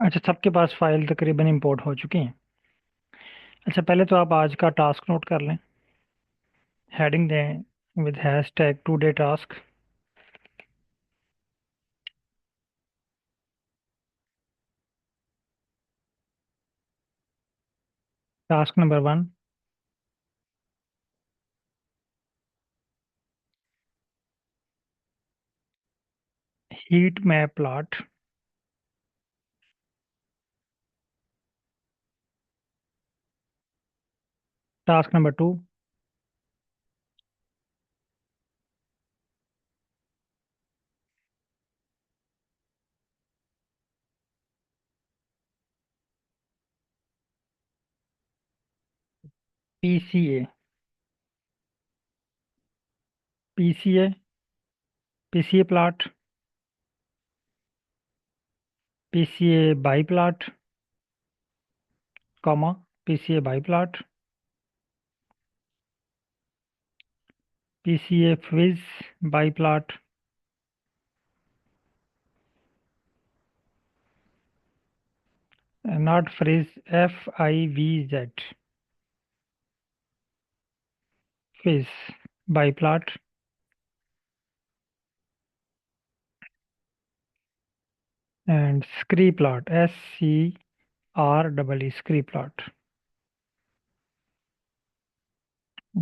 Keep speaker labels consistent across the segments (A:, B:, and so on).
A: अच्छा, सबके पास फाइल तकरीबन इंपोर्ट हो चुकी हैं। अच्छा, पहले तो आप आज का टास्क नोट कर लें। हेडिंग दें with hash tag today task. Task number 1, heat map plot. Task number 2, PCA. PCA, PCA plot, PCA biplot, comma, PCA biplot, PCA fviz biplot, not fridge, FIVZ, fiz biplot, and scree plot, SCREE, scree plot.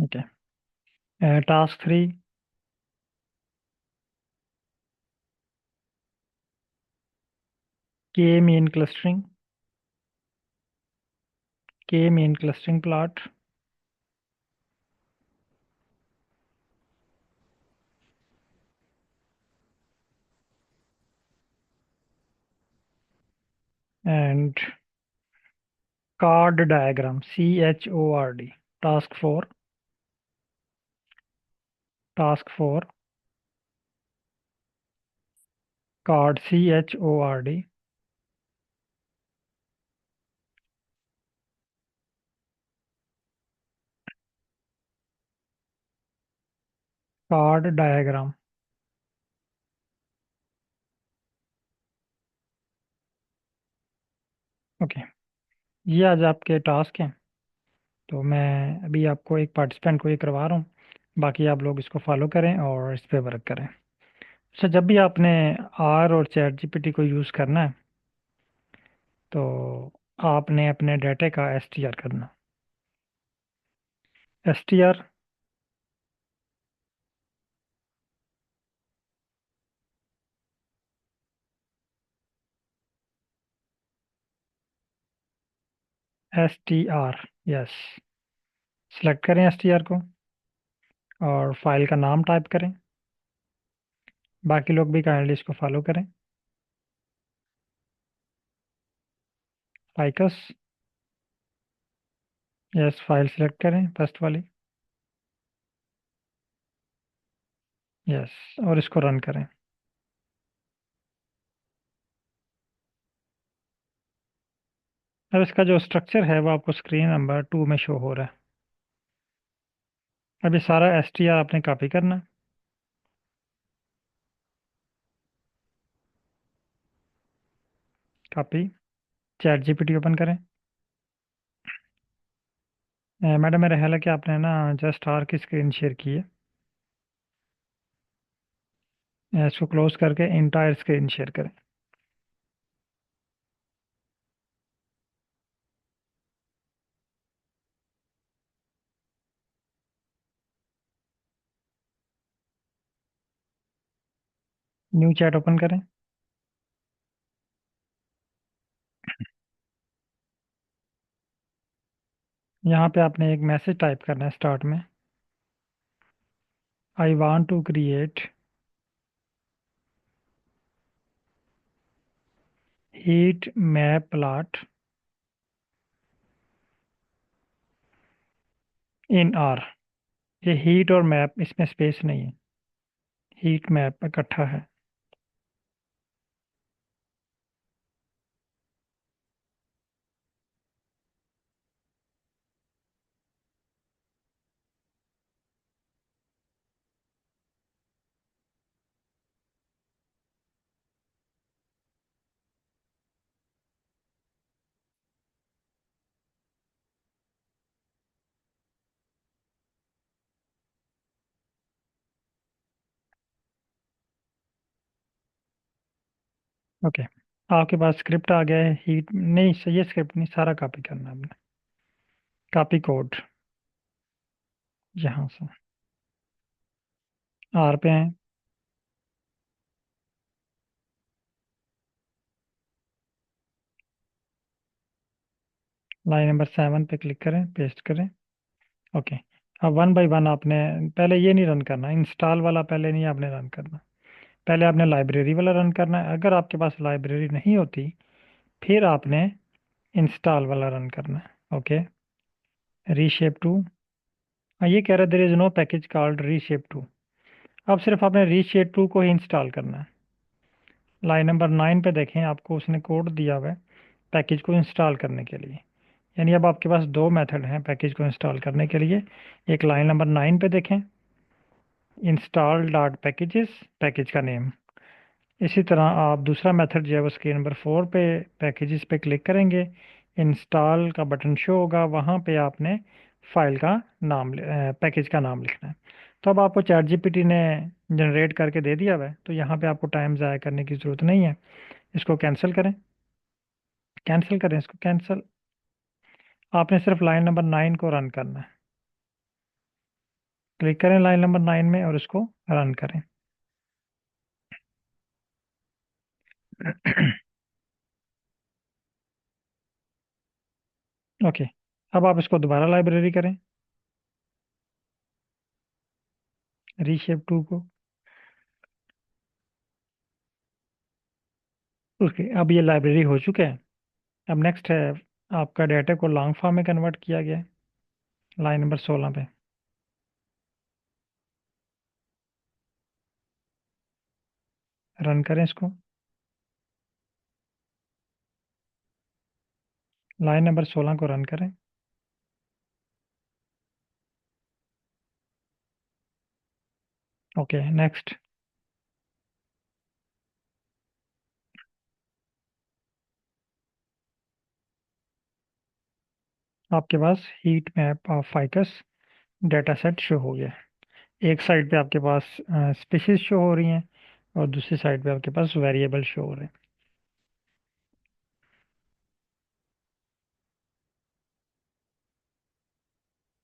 A: Okay. Task 3, K mean clustering, K mean clustering plot, and card diagram, CHORD. Task 4, task 4, card, CHORD, card diagram। Okay, ये आज आपके task हैं। तो मैं अभी आपको एक participant को ये करवा रहा हूँ, बाकी आप लोग इसको फॉलो करें और इस पे वर्क करें। अच्छा, जब भी आपने आर और चैट जीपीटी को यूज़ करना है तो आपने अपने डाटे का STR करना। STR, STR, yes. सेलेक्ट करें STR को और फाइल का नाम टाइप करें। बाकी लोग भी काइंडली इसको फॉलो करें। फाइकस, यस, फाइल सेलेक्ट करें फर्स्ट वाली। यस, और इसको रन करें। अब इसका जो स्ट्रक्चर है वो आपको स्क्रीन नंबर 2 में शो हो रहा है। अब ये सारा STR आपने कॉपी करना है। कॉपी, चैट जीपीटी ओपन करें। मैडम, मेरा ख्याल है कि आपने ना जस्ट आर की स्क्रीन शेयर की है। इसको क्लोज करके इंटायर स्क्रीन शेयर करें। न्यू चैट ओपन करें। यहाँ पे आपने एक मैसेज टाइप करना है स्टार्ट में। I want to create heat map plot in R. ये हीट और मैप, इसमें स्पेस नहीं है, हीट मैप इकट्ठा है। ओके, आपके पास स्क्रिप्ट आ गया है। हीट नहीं, ये स्क्रिप्ट नहीं, सारा कॉपी करना है आपने। कॉपी कोड, यहाँ से आर पे हैं, लाइन नंबर 7 पे क्लिक करें, पेस्ट करें। ओके, अब वन बाय वन आपने, पहले ये नहीं रन करना, इंस्टॉल वाला पहले नहीं आपने रन करना। पहले आपने लाइब्रेरी वाला रन करना है। अगर आपके पास लाइब्रेरी नहीं होती, फिर आपने इंस्टॉल वाला रन करना है। Okay, reshape two. हाँ, ये कह रहा है there is no package called reshape two. अब सिर्फ आपने रीशेप टू को ही इंस्टॉल करना है। लाइन नंबर 9 पे देखें, आपको उसने कोड दिया हुआ है पैकेज को इंस्टॉल करने के लिए। यानी अब आपके पास दो मेथड हैं पैकेज को इंस्टॉल करने के लिए। एक लाइन नंबर 9 पे देखें, इंस्टॉल डॉट पैकेजेस, पैकेज का नेम। इसी तरह आप दूसरा मेथड जो है वो स्क्रीन नंबर 4 पे पैकेजेस पे क्लिक करेंगे, इंस्टॉल का बटन शो होगा, वहाँ पे आपने फाइल का नाम, पैकेज का नाम लिखना है। तो अब आपको चैट जीपीटी ने जनरेट करके दे दिया हुआ है, तो यहाँ पे आपको टाइम ज़ाया करने की ज़रूरत नहीं है। इसको कैंसिल करें, कैंसिल करें, इसको कैंसिल। आपने सिर्फ लाइन नंबर 9 को रन करना है। क्लिक करें लाइन नंबर 9 में और इसको रन करें। ओके, अब आप इसको दोबारा लाइब्रेरी करें, रीशेप टू को। ओके, अब ये लाइब्रेरी हो चुका है। अब नेक्स्ट है, आपका डाटा को लॉन्ग फॉर्म में कन्वर्ट किया गया है, लाइन नंबर 16 पे। रन करें इसको, लाइन नंबर 16 को रन करें। Okay, next. आपके पास heat map of ficus data set show हो गया है। एक साइड पे आपके पास स्पीशीज शो हो रही हैं, और दूसरी साइड पे आपके पास वेरिएबल शो हो रहे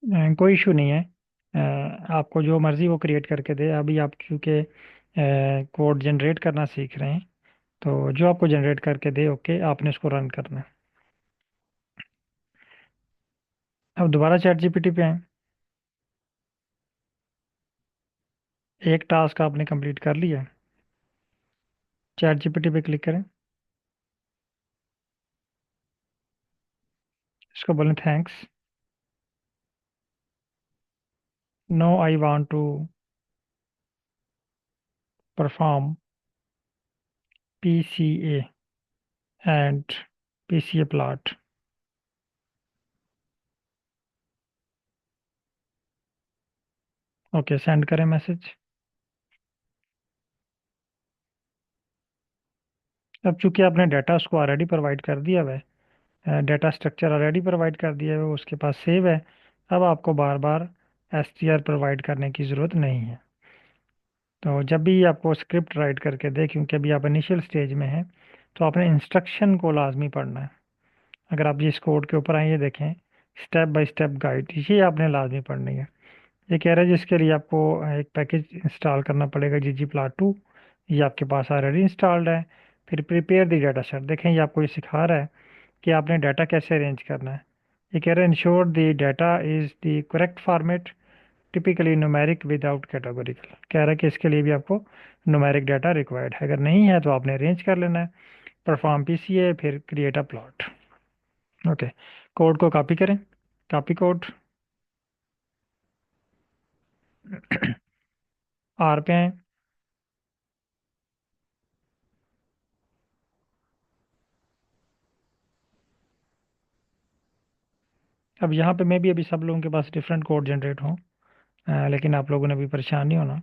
A: हैं। कोई इशू नहीं है। आपको जो मर्ज़ी वो क्रिएट करके दे। अभी आप क्योंकि कोड जनरेट करना सीख रहे हैं, तो जो आपको जनरेट करके दे, ओके, आपने इसको रन करना है। अब दोबारा चैट जीपीटी पे आए, एक टास्क आपने कंप्लीट कर लिया है। चैट जीपीटी पे क्लिक करें, इसको बोलें thanks, no I want to perform PCA and PCA plot. Okay, send करें मैसेज। अब चूंकि आपने डाटा उसको ऑलरेडी प्रोवाइड कर दिया हुआ है, डाटा स्ट्रक्चर ऑलरेडी प्रोवाइड कर दिया है, वो उसके पास सेव है। अब आपको बार बार एसटीआर प्रोवाइड करने की ज़रूरत नहीं है। तो जब भी आपको स्क्रिप्ट राइट करके दे, क्योंकि अभी आप इनिशियल स्टेज में हैं, तो आपने इंस्ट्रक्शन को लाजमी पढ़ना है। अगर आप जिस कोड के ऊपर आए, ये देखें, स्टेप बाय स्टेप गाइड, ये आपने लाजमी पढ़नी है। ये कह रहा है जिसके लिए आपको एक पैकेज इंस्टॉल करना पड़ेगा, ggplot2। ये आपके पास ऑलरेडी इंस्टॉल्ड है। फिर प्रिपेयर दी डाटा सेट, देखें ये आपको ये सिखा रहा है कि आपने डाटा कैसे अरेंज करना है। ये कह रहा है ensure the data is the correct format, typically numeric without categorical. कह रहा है कि इसके लिए भी आपको न्यूमेरिक डाटा रिक्वायर्ड है। अगर नहीं है तो आपने अरेंज कर लेना है, परफॉर्म पीसीए, फिर create a plot. Okay, code को कॉपी करें, कॉपी कोड, आर पे आए। अब यहाँ पे मैं भी, अभी सब लोगों के पास डिफरेंट कोड जनरेट हों, लेकिन आप लोगों ने भी परेशान नहीं होना।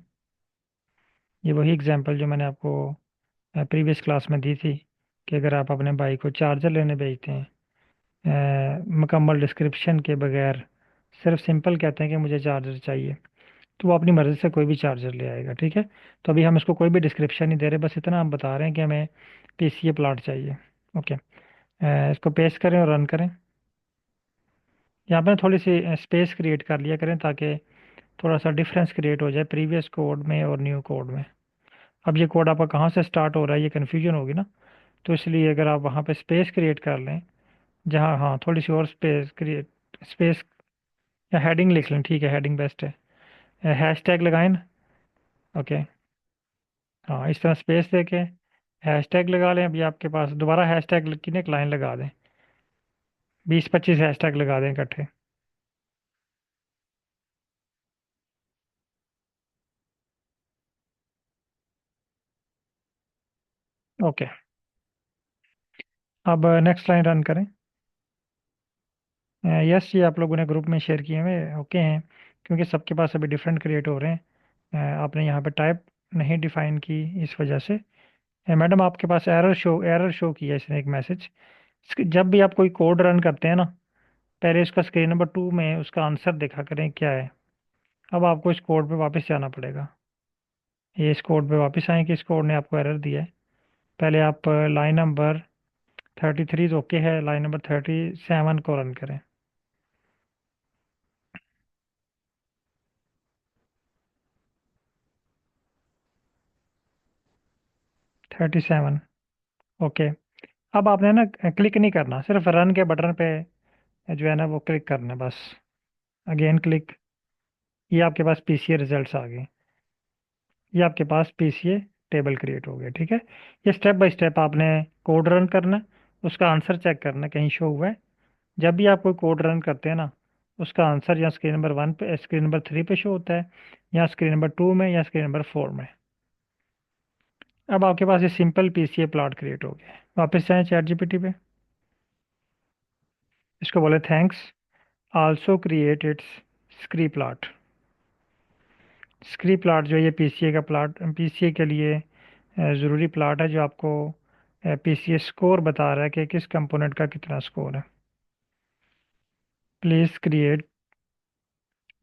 A: ये वही एग्जांपल जो मैंने आपको प्रीवियस क्लास में दी थी, कि अगर आप अपने भाई को चार्जर लेने भेजते हैं, मुकम्मल डिस्क्रिप्शन के बगैर, सिर्फ सिंपल कहते हैं कि मुझे चार्जर चाहिए, तो वो अपनी मर्ज़ी से कोई भी चार्जर ले आएगा। ठीक है, तो अभी हम इसको कोई भी डिस्क्रिप्शन नहीं दे रहे, बस इतना हम बता रहे हैं कि हमें पीसीए प्लॉट चाहिए। ओके। इसको पेस्ट करें और रन करें। यहाँ पे थोड़ी सी स्पेस क्रिएट कर लिया करें ताकि थोड़ा सा डिफरेंस क्रिएट हो जाए प्रीवियस कोड में और न्यू कोड में। अब ये कोड आपका कहाँ से स्टार्ट हो रहा है ये कन्फ्यूजन होगी ना, तो इसलिए अगर आप वहाँ पे स्पेस क्रिएट कर लें, जहाँ हाँ थोड़ी सी और स्पेस क्रिएट, स्पेस या हेडिंग लिख लें, ठीक है हेडिंग बेस्ट है। हैश टैग लगाएं ना। ओके। हाँ इस तरह स्पेस देके हैश टैग लगा लें। अभी आपके पास दोबारा हैश टैग की ना एक लाइन लगा दें, 20-25 हैश टैग लगा दें इकट्ठे। ओके। अब नेक्स्ट लाइन रन करें। यस, ये आप लोगों ने ग्रुप में शेयर किए हुए ओके हैं, क्योंकि सबके पास अभी डिफरेंट क्रिएट हो रहे हैं। आपने यहाँ पे टाइप नहीं डिफाइन की इस वजह से। मैडम आपके पास एरर शो किया इसने एक मैसेज। जब भी आप कोई कोड रन करते हैं ना, पहले उसका स्क्रीन नंबर 2 में उसका आंसर देखा करें क्या है। अब आपको इस कोड पे वापस जाना पड़ेगा। ये इस कोड पे वापस आए कि इस कोड ने आपको एरर दिया है। पहले आप लाइन नंबर 33 ओके है, लाइन नंबर 37 को रन करें। 37 ओके। अब आपने ना क्लिक नहीं करना, सिर्फ रन के बटन पे जो है ना वो क्लिक करना है बस। Again click. ये आपके पास पीसीए रिजल्ट्स आ गए। ये आपके पास पीसीए टेबल क्रिएट हो गया, ठीक है। ये स्टेप बाय स्टेप आपने कोड रन करना है, उसका आंसर चेक करना है कहीं शो हुआ है। जब भी आप कोई कोड रन करते हैं ना, उसका आंसर या स्क्रीन नंबर 1 पे, स्क्रीन नंबर 3 पे शो होता है, या स्क्रीन नंबर 2 में, या स्क्रीन नंबर 4 में। अब आपके पास ये सिंपल पीसीए प्लॉट क्रिएट हो गया है। वापस जाएं चैट जीपीटी पे, इसको बोले thanks, also create its scree plot. Scree plot जो है ये पीसीए का प्लॉट, पीसीए के लिए ज़रूरी प्लॉट है, जो आपको पीसीए स्कोर बता रहा है कि किस कंपोनेंट का कितना स्कोर है। Please create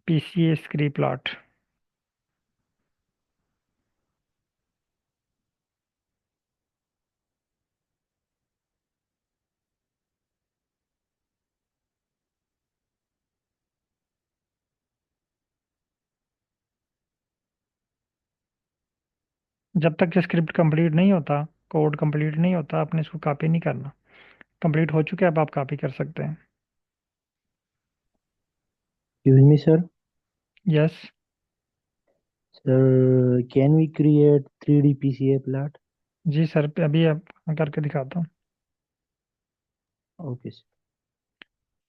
A: PCA scree plot. जब तक ये स्क्रिप्ट कंप्लीट नहीं होता, कोड कंप्लीट नहीं होता, आपने इसको कॉपी नहीं करना। कंप्लीट हो चुके हैं, अब आप कॉपी कर सकते हैं।
B: Excuse me, sir.
A: Yes.
B: Sir, can we create 3D PCA plot?
A: जी सर, अभी आप करके दिखाता हूँ।
B: Okay, sir.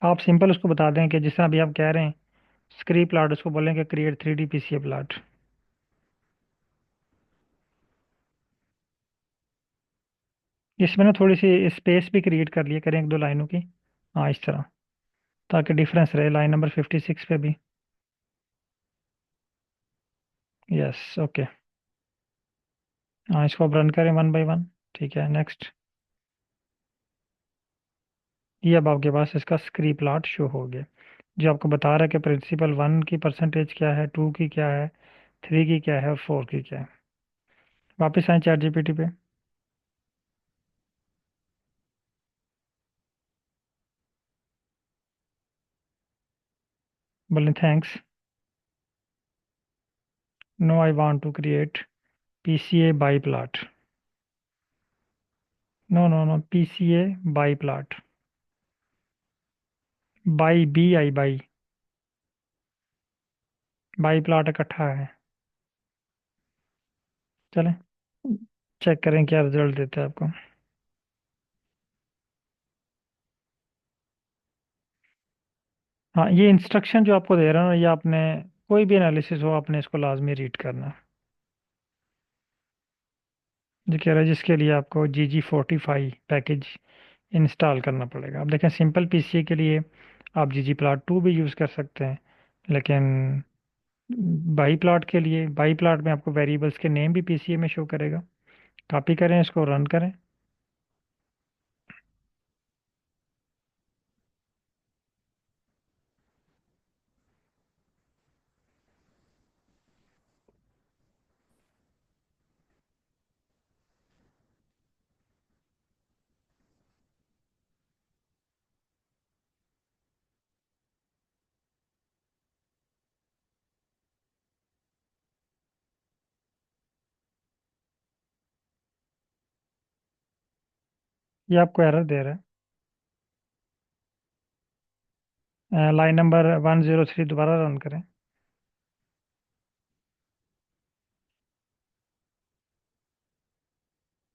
A: आप सिंपल उसको बता दें कि जिस तरह अभी आप कह रहे हैं स्क्री प्लॉट, उसको बोलेंगे क्रिएट 3D पीसीए प्लॉट। इसमें ना थोड़ी सी स्पेस भी क्रिएट कर लिया करें एक दो लाइनों की। हाँ इस तरह, ताकि डिफरेंस रहे लाइन नंबर 56 पे भी। Yes okay. हाँ इसको अब रन करें वन बाय वन। ठीक है नेक्स्ट। ये अब आपके पास इसका स्क्री प्लॉट शो हो गया, जो आपको बता रहा है कि प्रिंसिपल 1 की परसेंटेज क्या है, 2 की क्या है, 3 की क्या है और 4 की क्या है। वापस आए चैट जीपीटी पे, बोलें thanks, no I want to create PCA biplot. No no no, PCA biplot. Bi B I bi, biplot इकट्ठा है। चलें चेक करें क्या रिजल्ट देता है आपको। हाँ ये इंस्ट्रक्शन जो आपको दे रहा हूँ, ये आपने कोई भी एनालिसिस हो आपने इसको लाजमी रीड करना है। जो कह रहा है जिसके लिए आपको GG45 पैकेज इंस्टॉल करना पड़ेगा। अब देखें सिंपल पीसीए के लिए आप GG प्लॉट 2 भी यूज़ कर सकते हैं, लेकिन बाई प्लॉट के लिए, बाई प्लॉट में आपको वेरिएबल्स के नेम भी पीसीए में शो करेगा। कॉपी करें, इसको रन करें। ये आपको एरर दे रहा है। लाइन नंबर 103 दोबारा रन करें।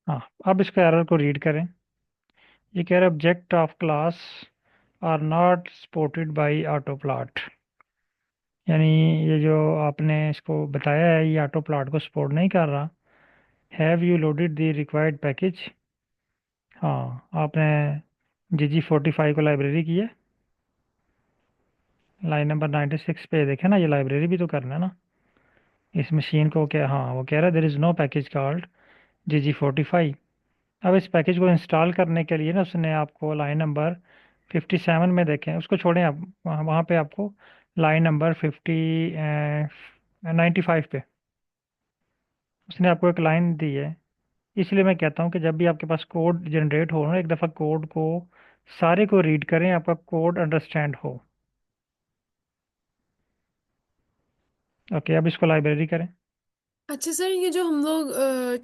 A: हाँ, अब इसको एरर को रीड करें। ये कह रहा है object of class are not supported by autoplot. यानी ये जो आपने इसको बताया है ये ऑटो प्लॉट को सपोर्ट नहीं कर रहा। Have you loaded the required package. हाँ, आपने GG45 को लाइब्रेरी की है। लाइन नंबर 96 पे देखे ना, ये लाइब्रेरी भी तो करना है ना इस मशीन को। क्या, हाँ, वो कह रहा है there is no package called GG45। अब इस पैकेज को इंस्टॉल करने के लिए ना उसने आपको लाइन नंबर 57 में देखें, उसको छोड़ें आप, वहाँ वहाँ पे आपको लाइन नंबर 95 पे उसने आपको एक लाइन दी है। इसलिए मैं कहता हूँ कि जब भी आपके पास कोड जनरेट हो ना, एक दफ़ा कोड को सारे को रीड करें, आपका कोड अंडरस्टैंड हो। ओके, अब इसको लाइब्रेरी करें।
C: अच्छा सर, ये जो हम लोग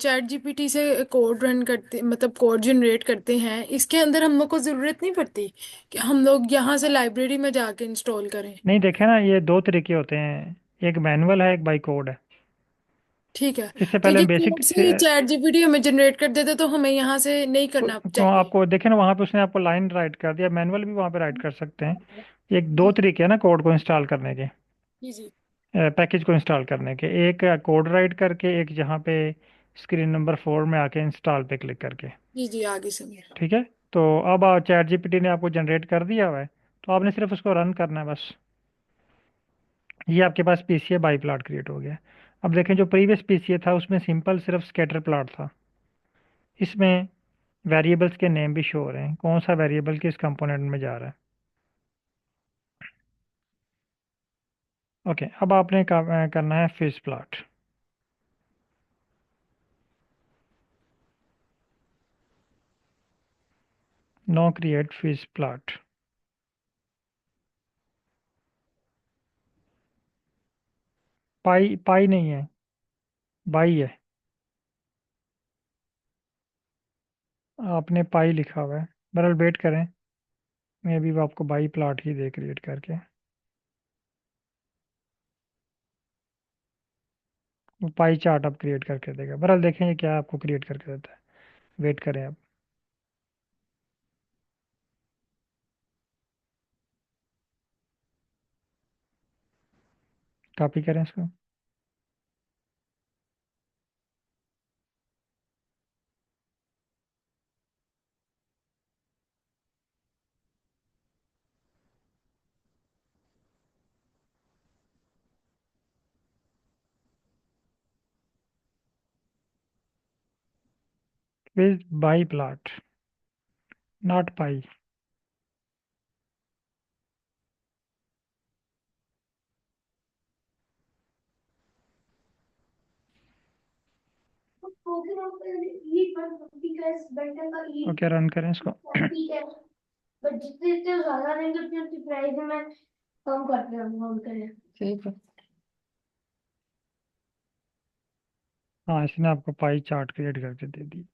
C: चैट जीपीटी से कोड रन करते, मतलब कोड जनरेट करते हैं, इसके अंदर हम लोग को ज़रूरत नहीं पड़ती कि हम लोग यहाँ से लाइब्रेरी में जाके इंस्टॉल करें?
A: नहीं, देखे ना, ये दो तरीके होते हैं, एक मैनुअल है, एक बाई कोड है।
C: ठीक है।
A: इससे
C: तो
A: पहले
C: ये
A: हम बेसिक
C: कोड से चैट जीपीटी हमें जनरेट कर देते तो हमें यहाँ से नहीं करना
A: को
C: चाहिए?
A: आपको देखे ना, वहाँ पे उसने आपको लाइन राइट कर दिया, मैनुअल भी वहाँ पे राइट कर सकते हैं। एक दो
C: जी
A: तरीके हैं ना कोड को इंस्टॉल करने के,
C: जी जी।
A: पैकेज को इंस्टॉल करने के। एक कोड राइट करके, एक जहाँ पे स्क्रीन नंबर 4 में आके इंस्टॉल पे क्लिक करके।
C: जी जी, आगे समझ।
A: ठीक है। तो अब चैट जीपीटी ने आपको जनरेट कर दिया हुआ है, तो आपने सिर्फ उसको रन करना है बस। ये आपके पास पीसीए बाई प्लॉट क्रिएट हो गया। अब देखें, जो प्रीवियस पीसीए था उसमें सिंपल सिर्फ स्कैटर प्लॉट था। इसमें वेरिएबल्स के नेम भी शो हो रहे हैं, कौन सा वेरिएबल किस कंपोनेंट में जा रहा है। ओके, अब आपने करना है fish plot. No create fish plot. Pie pie नहीं है, बाई है। आपने पाई लिखा हुआ है। बहरहाल वेट करें, मैं भी आपको by plot he they create करके। वो पाई चार्ट आप क्रिएट करके देगा। बहरहाल देखें ये क्या आपको क्रिएट करके देता है। वेट करें आप। कॉपी करें इसको। Fish by plot, not pi. Okay, run करें इसको। ठीक है। हाँ, इसने आपको पाई चार्ट क्रिएट करके दे दी।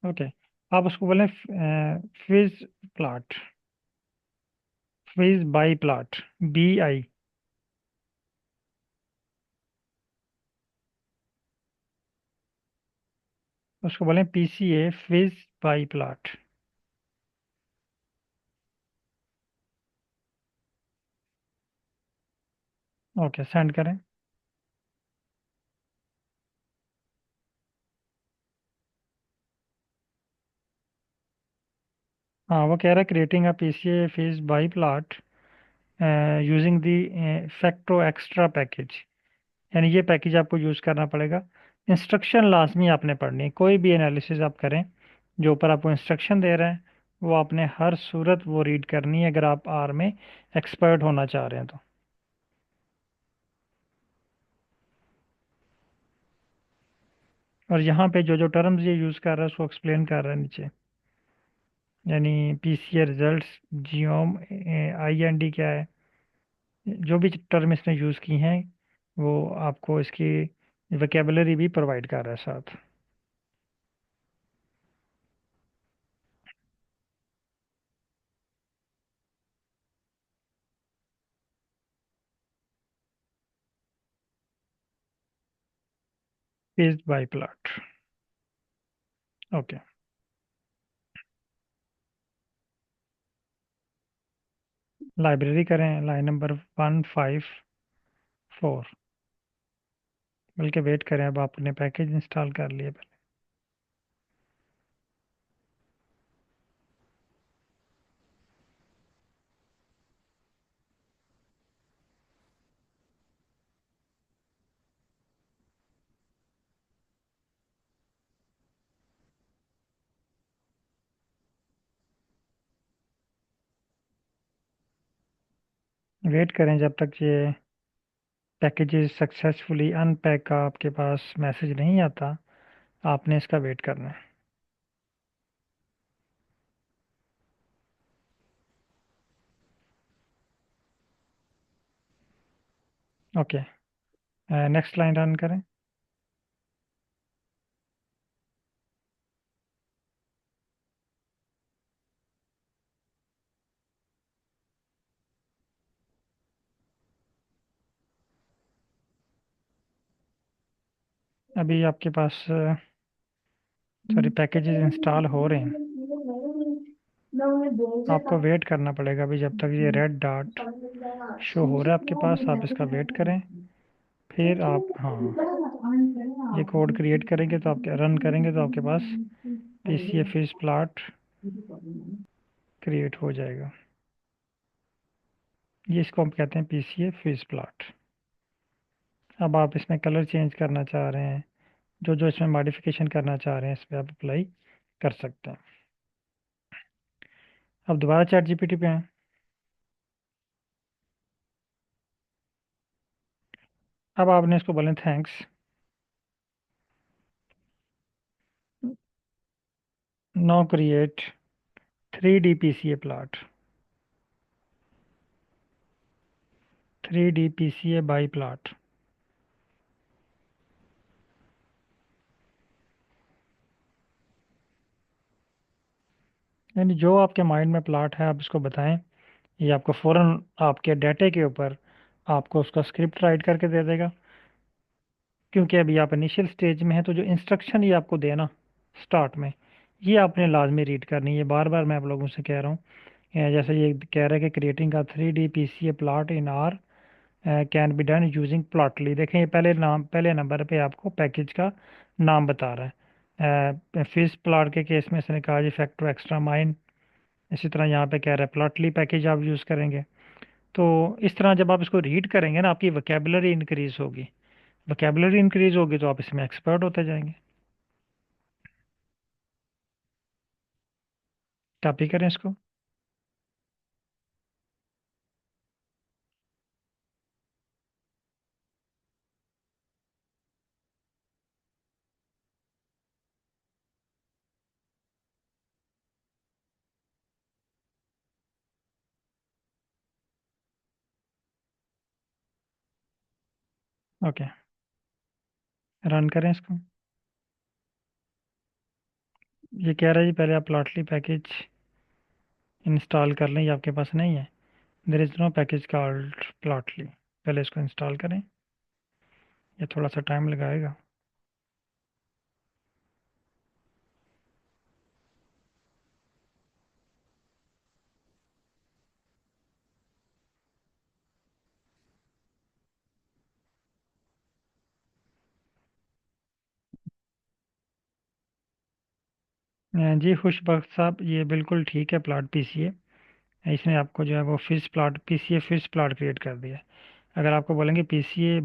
A: ओके, आप उसको बोलें fish plot, fish by plot, BI। उसको बोलें PCA fish by plot. Okay, send करें। हाँ, वो कह रहा है creating a PCA fish by plot using the facto extra package. यानी ये पैकेज आपको यूज़ करना पड़ेगा। इंस्ट्रक्शन लाजमी आपने पढ़नी है, कोई भी एनालिसिस आप करें, जो ऊपर आपको इंस्ट्रक्शन दे रहे हैं वो आपने हर सूरत वो रीड करनी है, अगर आप आर में एक्सपर्ट होना चाह रहे हैं तो। और यहाँ पे जो जो टर्म्स ये यूज़ कर रहा है उसको एक्सप्लेन कर रहा है नीचे। यानी PCA रिजल्ट्स, जियोम, IND क्या है, जो भी टर्म इसने यूज़ की हैं वो आपको इसकी वोकेबलरी भी प्रोवाइड कर रहा है साथ। फीस बाय प्लॉट। ओके, लाइब्रेरी करें, लाइन नंबर 154। बल्कि वेट करें, अब आपने पैकेज इंस्टॉल कर लिए पहले। वेट करें जब तक ये पैकेजेस सक्सेसफुली अनपैक का आपके पास मैसेज नहीं आता, आपने इसका वेट करना है। ओके, नेक्स्ट लाइन रन करें। अभी आपके पास सॉरी पैकेजेस इंस्टॉल हो रहे हैं। आपको वेट करना पड़ेगा अभी जब तक ये रेड डॉट शो हो रहा है आपके पास, आप इसका वेट करें। फिर आप, हाँ, ये कोड क्रिएट करेंगे तो आपके रन करेंगे तो आपके पास पीसीए फिश प्लॉट क्रिएट हो जाएगा। ये इसको हम कहते हैं पीसीए फिश प्लॉट। अब आप इसमें कलर चेंज करना चाह रहे हैं, जो जो इसमें मॉडिफिकेशन करना चाह रहे हैं इस पर आप अप्लाई कर सकते हैं। अब दोबारा चैट जीपीटी पे हैं। अब आपने इसको बोलें thanks, now create 3D PCA plot, 3D PCA by plot. यानी जो आपके माइंड में प्लॉट है आप इसको बताएं, ये आपको फ़ौरन आपके डाटे के ऊपर आपको उसका स्क्रिप्ट राइट करके दे देगा। क्योंकि अभी आप इनिशियल स्टेज में हैं, तो जो इंस्ट्रक्शन ये आपको देना स्टार्ट में, ये आपने लाजमी रीड करनी है। बार बार मैं आप लोगों से कह रहा हूँ, जैसे ये कह रहा है कि क्रिएटिंग का 3D PCA plot in are can be done using Plotly. देखें ये पहले नंबर पे आपको पैकेज का नाम बता रहा है। फिश प्लॉट के केस में इसने कहा जी फैक्टो एक्स्ट्रा माइन। इसी तरह यहाँ पे कह रहा है प्लॉटली पैकेज आप यूज़ करेंगे। तो इस तरह जब आप इसको रीड करेंगे ना, आपकी वोकेबलरी इंक्रीज होगी। वोकेबलरी इंक्रीज होगी तो आप इसमें एक्सपर्ट होते जाएंगे। कॉपी करें इसको। ओके, रन करें इसको। ये कह रहा है जी पहले आप प्लॉटली पैकेज इंस्टॉल कर लें, ये आपके पास नहीं है। There is no package called plotly, पहले इसको इंस्टॉल करें। ये थोड़ा सा टाइम लगाएगा। जी खुशबख्त साहब, ये बिल्कुल ठीक है प्लॉट पीसीए। इसने आपको जो है वो fish plot PCA fish plot create कर दिया है। अगर आपको बोलेंगे पीसीए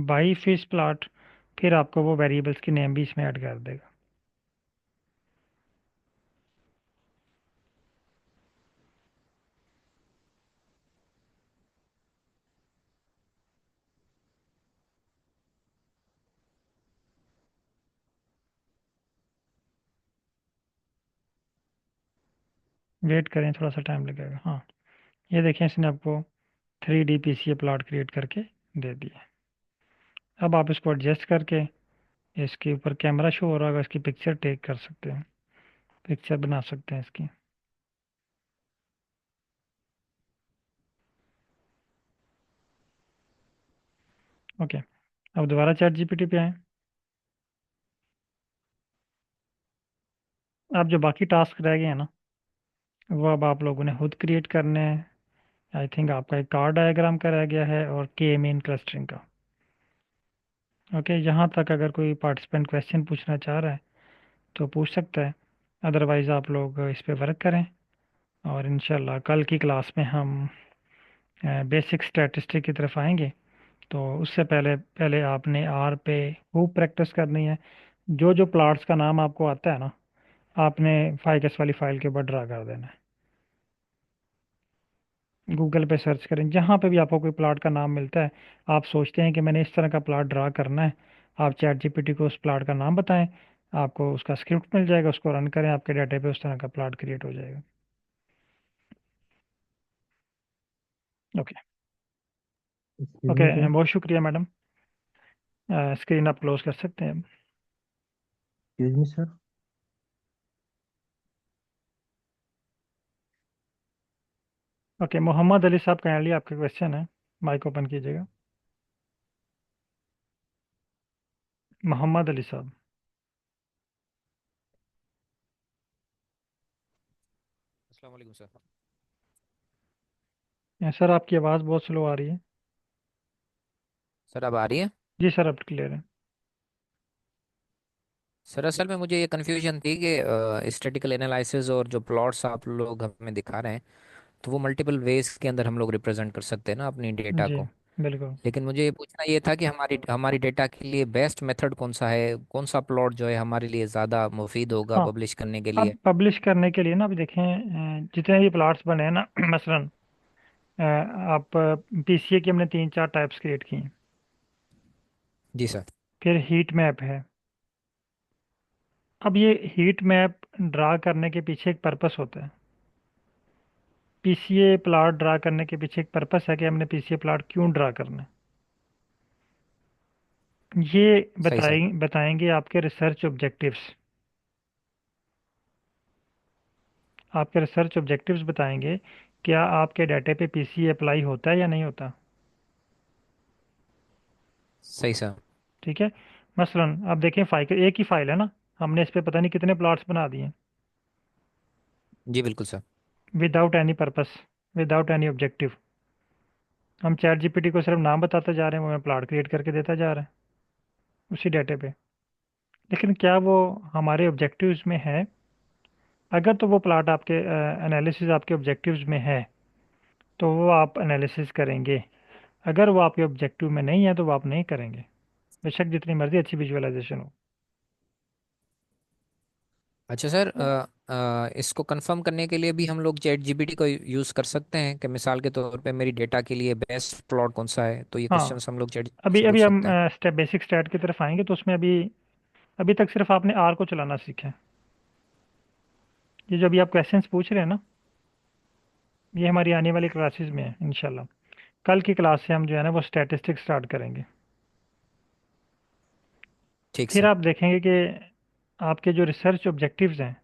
A: बाई फिश प्लॉट, फिर आपको वो वेरिएबल्स की नेम भी इसमें ऐड कर देगा। वेट करें, थोड़ा सा टाइम लगेगा। हाँ, ये देखें इसने आपको 3D PCA प्लॉट क्रिएट करके दे दिया। अब आप इसको एडजस्ट करके इसके ऊपर कैमरा शो हो रहा होगा, इसकी पिक्चर टेक कर सकते हैं, पिक्चर बना सकते हैं इसकी। ओके, अब दोबारा चैट जीपीटी पे आए। अब जो बाकी टास्क रह गए हैं ना, वो अब आप लोगों ने खुद क्रिएट करने हैं। आई थिंक आपका एक कार डायग्राम का रह गया है और के मीन क्लस्टरिंग का। ओके, यहाँ तक अगर कोई पार्टिसिपेंट क्वेश्चन पूछना चाह रहा है तो पूछ सकता है, अदरवाइज़ आप लोग इस पे वर्क करें। और इंशाल्लाह कल की क्लास में हम बेसिक स्टैटिस्टिक की तरफ आएंगे। तो उससे पहले पहले आपने आर पे खूब प्रैक्टिस करनी है। जो जो प्लॉट्स का नाम आपको आता है ना, आपने फाइकस वाली फाइल के ऊपर ड्रा कर देना है। गूगल पे सर्च करें, जहाँ पे भी आपको कोई प्लॉट का नाम मिलता है, आप सोचते हैं कि मैंने इस तरह का प्लॉट ड्रा करना है, आप चैट जीपीटी को उस प्लॉट का नाम बताएं, आपको उसका स्क्रिप्ट मिल जाएगा, उसको रन करें, आपके डाटा पे उस तरह का प्लॉट क्रिएट हो जाएगा। Okay.
B: Excuse me
A: okay,
B: sir.
A: बहुत शुक्रिया मैडम। स्क्रीन आप क्लोज कर सकते हैं।
B: Excuse me sir.
A: Okay, Mohammed Ali sahab kindly आपका क्वेश्चन है, माइक ओपन कीजिएगा। मोहम्मद अली साहब।
D: अस्सलाम वालेकुम सर।
A: सर आपकी आवाज़ बहुत स्लो आ रही है।
D: सर अब आ रही है?
A: जी सर, अब क्लियर है।
D: सर असल में मुझे ये कन्फ्यूजन थी कि स्टैटिकल एनालिसिस और जो प्लॉट्स आप लोग हमें दिखा रहे हैं, तो वो मल्टीपल वेज के अंदर हम लोग रिप्रेजेंट कर सकते हैं ना अपनी डेटा
A: जी
D: को।
A: बिल्कुल।
D: लेकिन मुझे ये पूछना ये था कि हमारी हमारी डेटा के लिए बेस्ट मेथड कौन सा है, कौन सा प्लॉट जो है हमारे लिए ज़्यादा मुफीद होगा
A: हाँ,
D: पब्लिश करने के लिए।
A: अब पब्लिश करने के लिए ना, अभी देखें जितने भी प्लाट्स बने हैं ना मसलन आप पीसीए की हमने 3-4 टाइप्स क्रिएट की हैं।
D: जी सर।
A: फिर हीट मैप है। अब ये हीट मैप ड्रा करने के पीछे एक पर्पस होता है। पीसीए प्लाट ड्रा करने के पीछे एक पर्पस है कि हमने पीसीए प्लाट क्यों ड्रा करना है। ये
D: सही सर।
A: बताएंगे आपके रिसर्च ऑब्जेक्टिव्स। आपके रिसर्च ऑब्जेक्टिव्स बताएंगे क्या आपके डाटा पे पीसीए अप्लाई होता है या नहीं होता।
D: सही सर।
A: ठीक है। मसलन आप देखें, फाइल एक ही फाइल है ना, हमने इस पे पता नहीं कितने प्लॉट्स बना दिए
D: जी बिल्कुल sir.
A: Without any purpose, without any objective. हम चैट जीपीटी को सिर्फ नाम बताते जा रहे हैं, वो हमें प्लॉट क्रिएट करके देता जा रहा है उसी डाटे पे। लेकिन क्या वो हमारे ऑब्जेक्टिव्स में है? अगर तो वो प्लॉट आपके एनालिसिस आपके ऑब्जेक्टिव्स में है तो वो आप एनालिसिस करेंगे। अगर वो आपके ऑब्जेक्टिव में नहीं है तो वो आप नहीं करेंगे, बेशक जितनी मर्जी अच्छी विजुअलाइजेशन हो।
D: अच्छा सर, इसको कंफर्म करने के लिए भी हम लोग चैट जीपीटी को यूज़ कर सकते हैं कि मिसाल के तौर पे मेरी डेटा के लिए बेस्ट प्लॉट कौन सा है, तो ये
A: हाँ,
D: क्वेश्चंस हम लोग चैट जीपीटी
A: अभी
D: से
A: अभी
D: पूछ
A: हम
D: सकते हैं।
A: स्टेप बेसिक स्टैट की तरफ आएंगे तो उसमें अभी अभी तक सिर्फ आपने आर को चलाना सीखा है। ये जो अभी आप क्वेश्चंस पूछ रहे हैं ना, ये हमारी आने वाली क्लासेस में है इंशाल्लाह। कल की क्लास से हम जो है ना वो स्टैटिस्टिक्स स्टार्ट करेंगे।
D: ठीक
A: फिर
D: सर।
A: आप देखेंगे कि आपके जो रिसर्च ऑब्जेक्टिव्स हैं,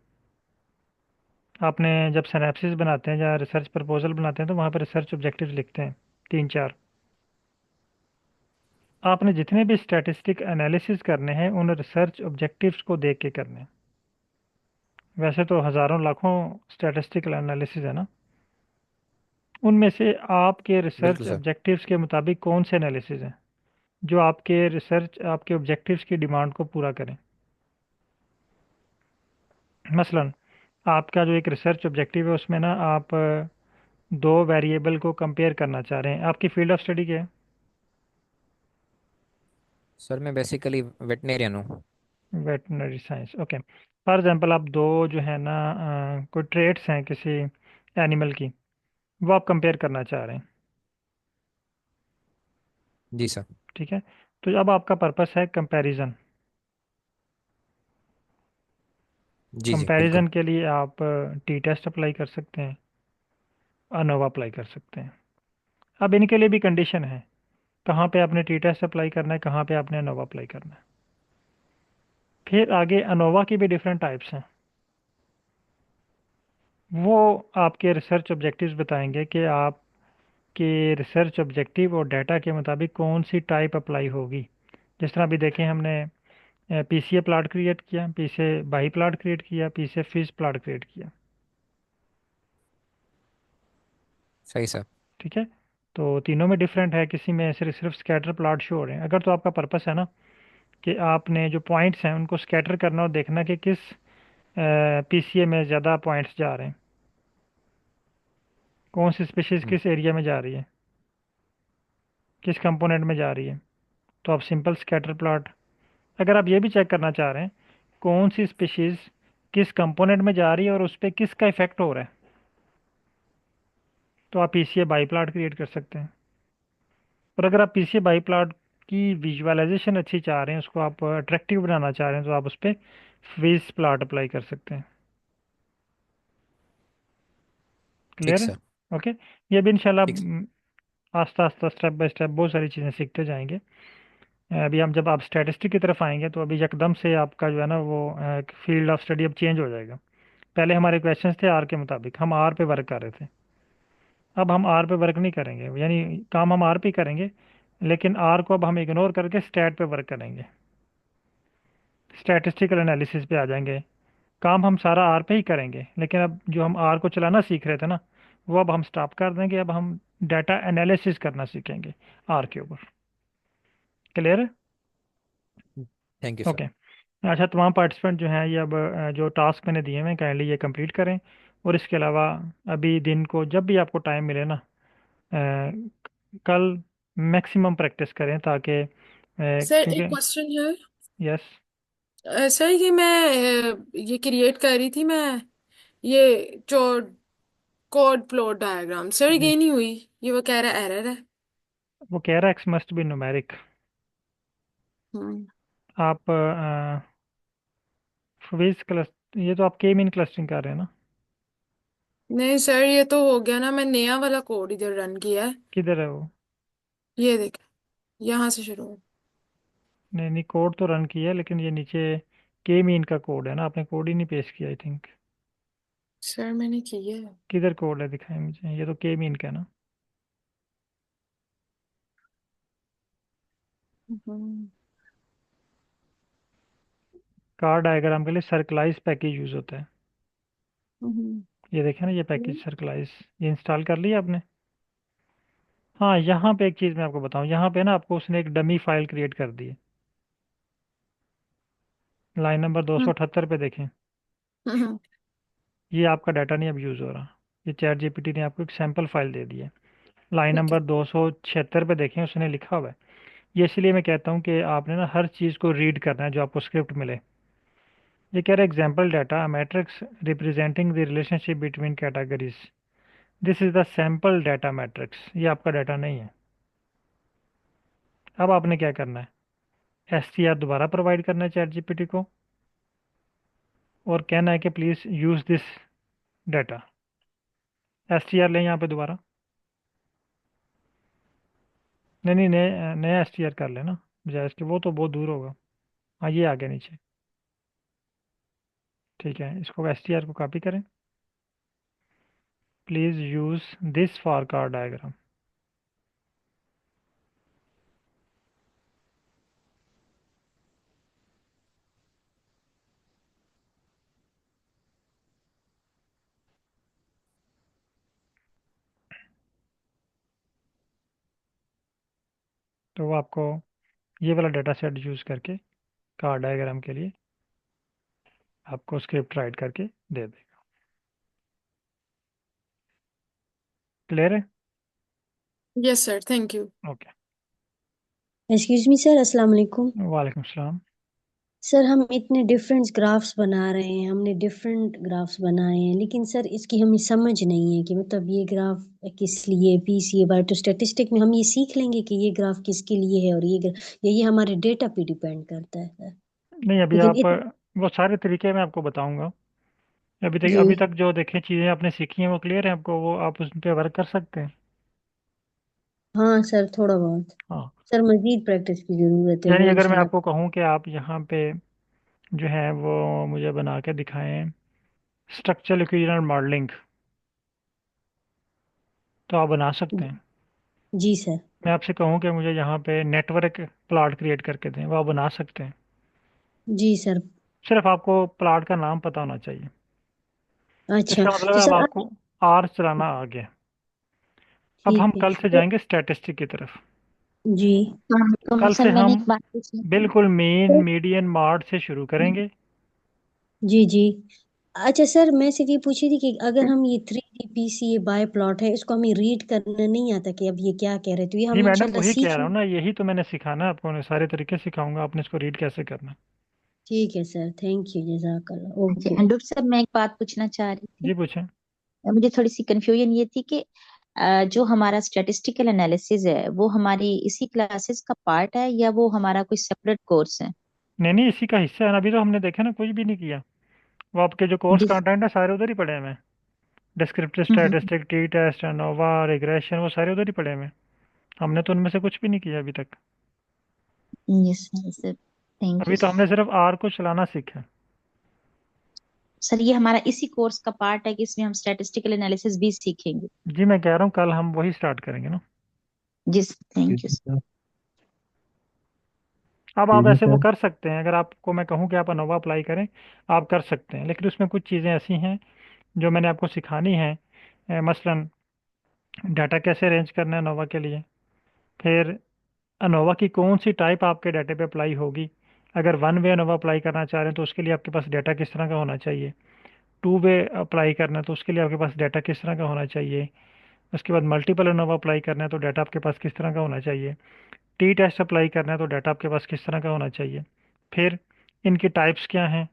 A: आपने जब सिनैप्सिस बनाते हैं या रिसर्च प्रपोजल बनाते हैं तो वहाँ पर रिसर्च ऑब्जेक्टिव्स लिखते हैं 3-4। आपने जितने भी स्टैटिस्टिक एनालिसिस करने हैं उन रिसर्च ऑब्जेक्टिव्स को देख के करने हैं। वैसे तो हज़ारों लाखों स्टैटिस्टिकल एनालिसिस है ना, उनमें से आपके रिसर्च
D: बिल्कुल सर।
A: ऑब्जेक्टिव्स के मुताबिक कौन से एनालिसिस हैं जो आपके रिसर्च आपके ऑब्जेक्टिव्स की डिमांड को पूरा करें। मसलन आपका जो एक रिसर्च ऑब्जेक्टिव है उसमें ना आप दो वेरिएबल को कंपेयर करना चाह रहे हैं। आपकी फील्ड ऑफ स्टडी क्या है?
D: सर मैं बेसिकली वेटनेरियन हूँ।
A: Veterinary science, okay. For example आप दो जो है ना कोई ट्रेट्स हैं किसी एनिमल की, वो आप कंपेयर करना चाह रहे हैं।
D: जी सर।
A: ठीक है। तो अब आपका पर्पस है कंपैरिजन।
D: जी जी बिल्कुल।
A: कंपैरिजन के लिए आप टी टेस्ट अप्लाई कर सकते हैं, अनोवा अप्लाई कर सकते हैं। अब इनके लिए भी कंडीशन है, कहाँ पे आपने टी टेस्ट अप्लाई करना है, कहाँ पे आपने अनोवा अप्लाई करना है। फिर आगे अनोवा की भी डिफरेंट टाइप्स हैं। वो आपके रिसर्च ऑब्जेक्टिव्स बताएंगे कि आपके रिसर्च ऑब्जेक्टिव और डाटा के मुताबिक कौन सी टाइप अप्लाई होगी। जिस तरह अभी देखें हमने पी से प्लाट क्रिएट किया, पी से बाई प्लाट क्रिएट किया, पी से फिश प्लाट क्रिएट किया।
D: सही सर।
A: ठीक है। तो तीनों में डिफरेंट है, किसी में सिर्फ सिर्फ स्कैटर प्लाट शो हो रहे हैं। अगर तो आपका पर्पस है ना कि आपने जो पॉइंट्स हैं उनको स्कैटर करना और देखना कि किस पीसीए में ज़्यादा पॉइंट्स जा रहे हैं, कौन सी स्पीशीज़
D: हम्म,
A: किस एरिया में जा रही है, किस कंपोनेंट में जा रही है, तो आप सिंपल स्कैटर प्लॉट। अगर आप ये भी चेक करना चाह रहे हैं कौन सी स्पीशीज़ किस कंपोनेंट में जा रही है और उस पर किसका इफेक्ट हो रहा है, तो आप पीसीए बाई प्लॉट क्रिएट कर सकते हैं। और अगर आप पीसीए बाई प्लॉट की विजुअलाइजेशन अच्छी चाह रहे हैं, उसको आप अट्रैक्टिव बनाना चाह रहे हैं, तो आप उस पर फ्रीज प्लॉट अप्लाई कर सकते हैं।
D: ठीक
A: क्लियर है?
D: सर।
A: ओके। ये भी इंशाल्लाह
D: ठीक।
A: आस्ता आस्ता स्टेप बाय स्टेप बहुत सारी चीज़ें सीखते जाएंगे। अभी हम जब आप स्टैटिस्टिक की तरफ आएंगे तो अभी एकदम से आपका जो है ना वो फील्ड ऑफ स्टडी अब चेंज हो जाएगा। पहले हमारे क्वेश्चंस थे आर के मुताबिक, हम आर पे वर्क कर रहे थे। अब हम आर पे वर्क नहीं करेंगे, यानी काम हम आर पे ही करेंगे, लेकिन आर को अब हम इग्नोर करके स्टैट पे वर्क करेंगे, स्टैटिस्टिकल एनालिसिस पे आ जाएंगे। काम हम सारा आर पे ही करेंगे, लेकिन अब जो हम आर को चलाना सीख रहे थे ना, वो अब हम स्टॉप कर देंगे। अब हम डाटा एनालिसिस करना सीखेंगे आर के ऊपर। क्लियर है?
D: Thank you sir.
A: ओके। अच्छा, तमाम पार्टिसिपेंट जो हैं ये अब जो टास्क मैंने दिए हैं काइंडली ये कंप्लीट करें। और इसके अलावा अभी दिन को जब भी आपको टाइम मिले ना, कल मैक्सिमम प्रैक्टिस करें ताकि
C: सर
A: क्योंकि
C: एक क्वेश्चन है।
A: यस
C: सर ये मैं ये क्रिएट कर रही थी मैं, ये जो कोड प्लॉट डायग्राम, सर
A: जी,
C: ये नहीं हुई। ये वो कह रहा एरर है।
A: वो कह रहा है एक्स मस्ट बी न्यूमेरिक।
C: हम्म।
A: आप विज क्लस ये तो आप के मीन क्लस्टरिंग कर रहे हैं ना?
C: नहीं सर, ये तो हो गया ना, मैं नया वाला कोड इधर रन किया है।
A: किधर है वो?
C: ये देख, यहाँ से शुरू हो।
A: नहीं नहीं, कोड तो रन किया है, लेकिन ये नीचे के मीन का कोड है ना, आपने कोड ही नहीं पेश किया आई थिंक।
C: सर मैंने किया है।
A: किधर कोड है, दिखाएं मुझे। ये तो के मीन का है ना।
C: हम्म।
A: कार डायग्राम के लिए सर्कलाइज पैकेज यूज होता है।
C: हम्म।
A: ये देखें ना, ये पैकेज सर्कलाइज, ये इंस्टॉल कर लिया आपने? हाँ, यहाँ पे एक चीज़ मैं आपको बताऊँ, यहाँ पे ना आपको उसने एक डमी फाइल क्रिएट कर दी है। लाइन नंबर 278 पे देखें।
C: हम्म।
A: ये आपका डाटा नहीं अब यूज़ हो रहा, ये चैट जीपीटी ने आपको एक सैम्पल फाइल दे दी है। लाइन
C: ठीक है।
A: नंबर 276 पे देखें, उसने लिखा हुआ है। ये इसलिए मैं कहता हूँ कि आपने ना हर चीज़ को रीड करना है जो आपको स्क्रिप्ट मिले। ये कह रहा है example data matrix representing the relationship between categories, this is the sample data matrix. ये आपका डाटा नहीं है। अब आपने क्या करना है, एसटीआर दोबारा प्रोवाइड करना है चैट जीपीटी को, और कहना है कि please use this data. STR लें यहाँ पे दोबारा। नहीं नहीं, नए नया एसटीआर कर लेना बजाय इसके, वो तो बहुत दूर होगा। हाँ, ये आ गया नीचे। ठीक है, इसको एसटीआर को कॉपी करें, please use this for car diagram. तो वो आपको ये वाला डाटा सेट यूज़ करके कार डायग्राम के लिए आपको स्क्रिप्ट राइट करके दे देगा। क्लियर है?
C: Yes sir, thank you.
A: Okay.
E: Excuse me sir, अस्सलाम वालेकुम।
A: वालेकुम सलाम।
E: सर हम इतने डिफरेंट ग्राफ्स बना रहे हैं, हमने डिफरेंट ग्राफ्स बनाए हैं, लेकिन सर इसकी हमें समझ नहीं है कि मतलब ये ग्राफ किस लिए, पीसीए बायोस्टैटिस्टिक में हम ये सीख लेंगे कि ये ग्राफ किसके लिए है, और ये हमारे डेटा पे डिपेंड करता है सर।
A: नहीं, अभी
E: लेकिन
A: आप वो सारे तरीके मैं आपको बताऊंगा।
E: जी
A: अभी तक जो देखे चीज़ें आपने सीखी हैं वो क्लियर है आपको, वो आप उस पर वर्क कर सकते हैं।
E: हाँ सर, थोड़ा बहुत।
A: हाँ,
E: सर मजीद प्रैक्टिस की जरूरत है,
A: यानी
E: वो
A: अगर मैं
E: इंशाल्लाह।
A: आपको कहूँ कि आप यहाँ पे जो है वो मुझे बना के दिखाएं स्ट्रक्चरल इक्विवेलेंट मॉडलिंग, तो आप बना सकते हैं।
E: जी सर।
A: मैं आपसे कहूँ कि मुझे यहाँ पे नेटवर्क प्लॉट क्रिएट करके दें, वो आप बना सकते हैं।
E: जी सर।
A: सिर्फ आपको प्लाट का नाम पता होना चाहिए।
E: अच्छा
A: इसका मतलब
E: तो
A: है अब
E: सर
A: आपको आर चलाना आ गया। अब हम
E: ठीक है
A: कल से
E: तो
A: जाएंगे स्टैटिस्टिक की तरफ।
E: जी।
A: कल
F: सर
A: से
F: मैंने
A: हम
F: एक बात पूछनी थी।
A: बिल्कुल मेन मीडियन मार्ट से शुरू करेंगे।
E: जी जी। अच्छा सर, मैं सिर्फ ये पूछी थी कि अगर हम ये 3D PCA बाय प्लॉट है, इसको हमें रीड करना नहीं आता कि अब ये क्या कह रहे, तो ये
A: जी
E: हम
A: मैडम
E: इंशाल्लाह
A: वही कह
E: सीख
A: रहा
E: लें।
A: हूँ ना, यही तो मैंने सिखाना है आपको, मैं सारे तरीके सिखाऊंगा आपने इसको रीड कैसे करना है।
E: ठीक है सर, थैंक यू, जजाकल्लाह,
F: अच्छा
E: ओके।
F: डॉक्टर साहब, मैं एक बात पूछना चाह रही थी।
A: जी पूछें।
F: मुझे थोड़ी सी कंफ्यूजन ये थी कि जो हमारा स्टैटिस्टिकल एनालिसिस है वो हमारी इसी क्लासेस का पार्ट है या वो हमारा कोई सेपरेट कोर्स है?
A: नहीं नहीं, इसी का हिस्सा है ना, अभी तो हमने देखा ना, कुछ भी नहीं किया। वो आपके जो कोर्स
F: जिस
A: कंटेंट है सारे उधर ही पड़े हुए हैं। Descriptive
F: hmm
A: statistic, t test, ANOVA, regression, वो सारे उधर ही पड़े हुए हैं। हमने तो उनमें से कुछ भी नहीं किया अभी तक।
F: यस सर सर, थैंक
A: अभी
F: यू।
A: तो हमने सिर्फ आर को चलाना सीखा है।
F: सर ये हमारा इसी कोर्स का पार्ट है कि इसमें हम स्टैटिस्टिकल एनालिसिस भी सीखेंगे?
A: जी मैं कह रहा हूँ कल हम वही स्टार्ट करेंगे ना।
F: जी thank you.
B: Excuse me sir.
A: अब आप
B: एक्सक्यूज मी
A: ऐसे वो
B: सर।
A: कर सकते हैं, अगर आपको मैं कहूँ कि आप अनोवा अप्लाई करें, आप कर सकते हैं, लेकिन उसमें कुछ चीज़ें ऐसी हैं जो मैंने आपको सिखानी है। मसलन डाटा कैसे अरेंज करना है अनोवा के लिए। फिर अनोवा की कौन सी टाइप आपके डाटे पे अप्लाई होगी। अगर वन वे अनोवा अप्लाई करना चाह रहे हैं तो उसके लिए आपके पास डाटा किस तरह का होना चाहिए। टू वे अप्लाई करना है तो उसके लिए आपके पास डाटा किस तरह का होना चाहिए। उसके बाद मल्टीपल अनोवा अप्लाई करना है तो डाटा आपके पास किस तरह का होना चाहिए। टी टेस्ट अप्लाई करना है तो डाटा आपके पास किस तरह का होना चाहिए। फिर इनकी टाइप्स क्या हैं,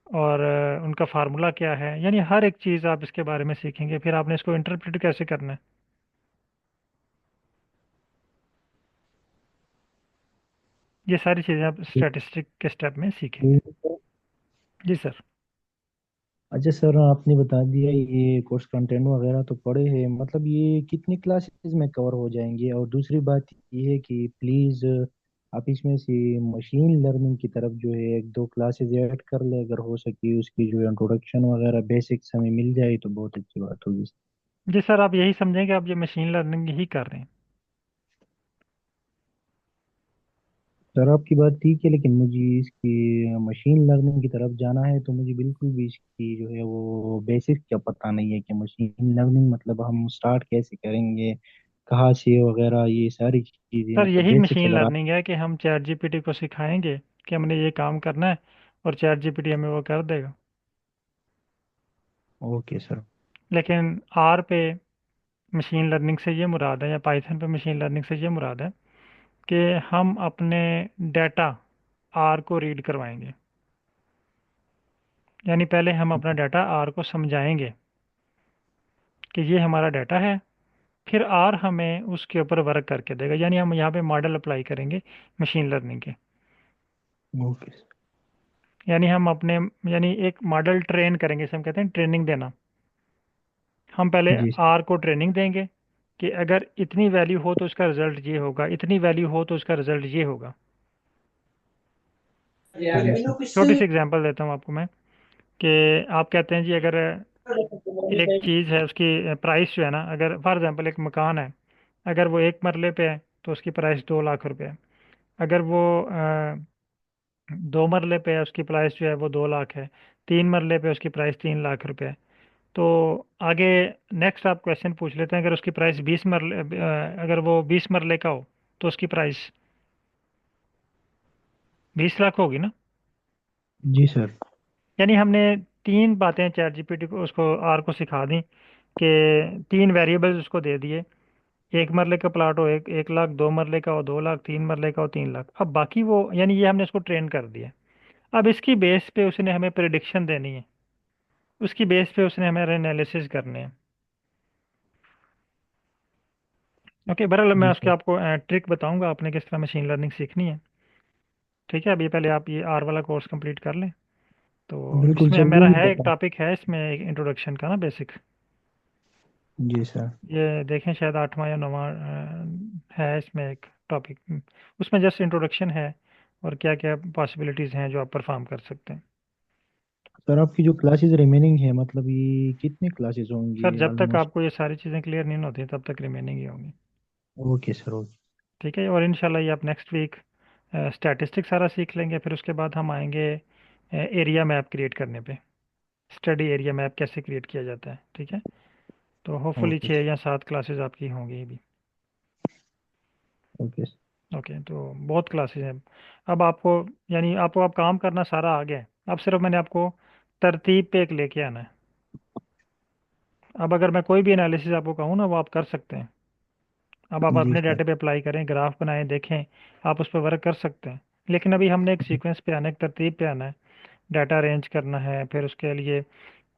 A: और उनका फार्मूला क्या है, यानी हर एक चीज़ आप इसके बारे में सीखेंगे। फिर आपने इसको इंटरप्रेट कैसे करना है, ये सारी चीज़ें आप स्टैटिस्टिक के स्टेप में सीखेंगे। जी सर।
B: अच्छा सर, आपने बता दिया ये कोर्स कंटेंट वगैरह तो पढ़े हैं, मतलब ये कितनी क्लासेस में कवर हो जाएंगे? और दूसरी बात ये है कि प्लीज़ आप इसमें से मशीन लर्निंग की तरफ जो है एक दो क्लासेस ऐड कर ले, अगर हो सके उसकी जो इंट्रोडक्शन वगैरह बेसिक्स हमें मिल जाए तो बहुत अच्छी बात होगी।
A: जी सर, आप यही समझें कि आप ये मशीन लर्निंग ही कर रहे हैं।
B: सर आपकी बात ठीक है, लेकिन मुझे इसकी मशीन लर्निंग की तरफ जाना है तो मुझे बिल्कुल भी इसकी जो है वो बेसिक क्या पता नहीं है कि मशीन लर्निंग मतलब हम स्टार्ट कैसे करेंगे, कहाँ से वगैरह, ये सारी चीज़ें
A: सर
B: मतलब
A: यही
B: बेसिक्स
A: मशीन
B: अगर आप।
A: लर्निंग है कि हम चैट जीपीटी को सिखाएंगे कि हमने ये काम करना है, और चैट जीपीटी हमें वो कर देगा।
B: Okay sir.
A: लेकिन आर पे मशीन लर्निंग से ये मुराद है, या पाइथन पे मशीन लर्निंग से ये मुराद है कि हम अपने डाटा आर को रीड करवाएंगे। यानी पहले हम अपना डाटा आर को समझाएंगे कि ये हमारा डाटा है, फिर आर हमें उसके ऊपर वर्क करके देगा। यानी हम यहाँ पे मॉडल अप्लाई करेंगे मशीन लर्निंग के।
B: Okay sir.
A: यानी हम अपने, यानी एक मॉडल ट्रेन करेंगे, इसे हम कहते हैं ट्रेनिंग देना। हम पहले
B: जी
A: आर को ट्रेनिंग देंगे कि अगर इतनी वैल्यू हो तो उसका रिजल्ट ये होगा, इतनी वैल्यू हो तो उसका रिजल्ट ये होगा। छोटी सी एग्जांपल देता हूँ आपको मैं, कि आप कहते हैं जी अगर एक चीज़ है उसकी प्राइस जो है ना, अगर फॉर एग्जांपल एक मकान है, अगर वो एक मरले पे है तो उसकी प्राइस 2 लाख रुपए है। अगर वो 2 मरले पे है, उसकी प्राइस जो है वो 2 लाख है। 3 मरले पे उसकी प्राइस 3 लाख रुपए है। तो आगे नेक्स्ट आप क्वेश्चन पूछ लेते हैं, अगर उसकी प्राइस 20 मरले, अगर वो 20 मरले का हो तो उसकी प्राइस 20 लाख होगी ना।
B: जी सर।
A: यानी हमने तीन बातें चैट जीपीटी को, उसको आर को सिखा दी कि तीन वेरिएबल्स उसको दे दिए। 1 मरले का प्लाट हो 1 लाख, 2 मरले का हो 2 लाख, 3 मरले का हो 3 लाख। अब बाकी वो, यानी ये हमने उसको ट्रेन कर दिया। अब इसकी बेस पे उसने हमें प्रिडिक्शन देनी है, उसकी बेस पे उसने हमें एनालिसिस करने हैं। ओके, बहरहाल मैं
B: जी
A: उसके
B: सर।
A: आपको ट्रिक बताऊंगा आपने किस तरह मशीन लर्निंग सीखनी है। ठीक है, अभी पहले आप ये आर वाला कोर्स कंप्लीट कर लें। तो
B: बिल्कुल
A: इसमें
B: सर,
A: मेरा
B: यही
A: है एक
B: बता।
A: टॉपिक है इसमें, एक इंट्रोडक्शन का ना, बेसिक।
B: जी सर।
A: ये देखें शायद 8वां या 9वां है इसमें एक टॉपिक। उसमें जस्ट इंट्रोडक्शन है, और क्या क्या पॉसिबिलिटीज़ हैं जो आप परफॉर्म कर सकते हैं।
B: सर आपकी जो क्लासेस रिमेनिंग है मतलब ये कितने क्लासेस
A: सर
B: होंगी
A: जब तक
B: ऑलमोस्ट?
A: आपको ये सारी चीज़ें क्लियर नहीं होती तब तक रिमेनिंग ही होंगी।
B: Okay sir, okay.
A: ठीक है, और इंशाल्लाह ये आप नेक्स्ट वीक स्टैटिस्टिक सारा सीख लेंगे, फिर उसके बाद हम आएंगे एरिया मैप क्रिएट करने पे। स्टडी एरिया मैप कैसे क्रिएट किया जाता है, ठीक है। तो होपफुली
B: ओके
A: 6 या 7 क्लासेस आपकी होंगी अभी।
B: ओके।
A: ओके, तो बहुत क्लासेस हैं अब आपको, यानी आपको अब काम करना सारा आ गया है। अब सिर्फ मैंने आपको तरतीब पे एक लेके आना है। अब अगर मैं कोई भी एनालिसिस आपको कहूँ ना, वो आप कर सकते हैं। अब आप
B: जी
A: अपने
B: सर।
A: डाटा पे अप्लाई करें, ग्राफ बनाएं, देखें, आप उस पर वर्क कर सकते हैं। लेकिन अभी हमने एक सीक्वेंस पे आना है, एक तरतीब पे आना है। डाटा अरेंज करना है, फिर उसके लिए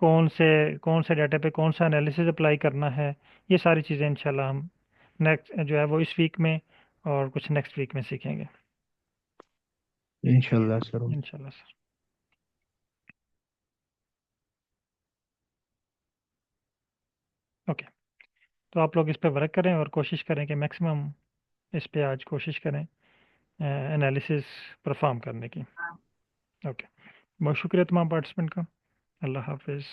A: कौन से डाटा पे कौन सा एनालिसिस अप्लाई करना है, ये सारी चीज़ें इंशाल्लाह हम नेक्स्ट जो है वो इस वीक में और कुछ नेक्स्ट वीक में सीखेंगे
B: इंशाल्लाह सर।
A: इंशाल्लाह सर। ओके, तो आप लोग इस पे वर्क करें और कोशिश करें कि मैक्सिमम इस पे आज कोशिश करें एनालिसिस परफॉर्म करने की। ओके, बहुत शुक्रिया तमाम पार्टिसिपेंट का। अल्लाह हाफिज़।